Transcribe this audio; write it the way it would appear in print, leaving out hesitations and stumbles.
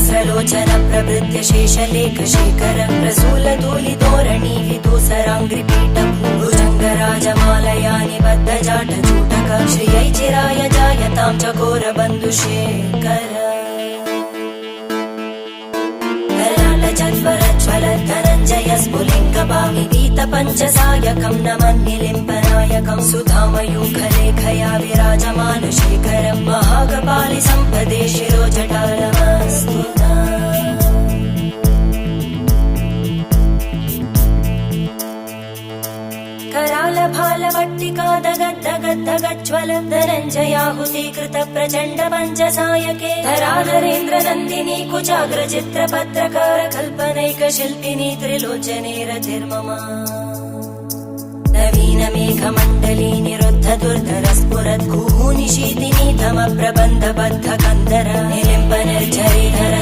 सहस्रलोचन प्रभृत्य शेषलेख शेखर प्रसूल धूलि धोरणी विदूसराङ्घ्रिपीठ भुजङ्गराजमालया निबद्ध जाट चूटक श्रियै चिराय जायतां चकोर बन्धुशेखर धनञ्जय स्फुलिङ्गभाविदीत पञ्चसायकं नमन्निलिम्पनायकं सुधामयूखलेखया विराजमान शेखरं महाकपालि सम्पदे शिरोजटालमस्तुता करालभालवट्टिका दगद्दगद्दगज्ज्वल धनञ्जयाहुतीकृत प्रचण्ड पञ्चसायके धराधरेन्द्र नन्दिनी कुचाग्रचित्रपत्रकार कल्पनैकशिल्पिनी त्रिलोचने रतिर्मम नवीन मेघमण्डली निरुद्ध दुर्धर स्फुरत् कुहूनिशीतिनी तम प्रबन्ध बद्ध कन्दर निलिम्ब निर्झरीधर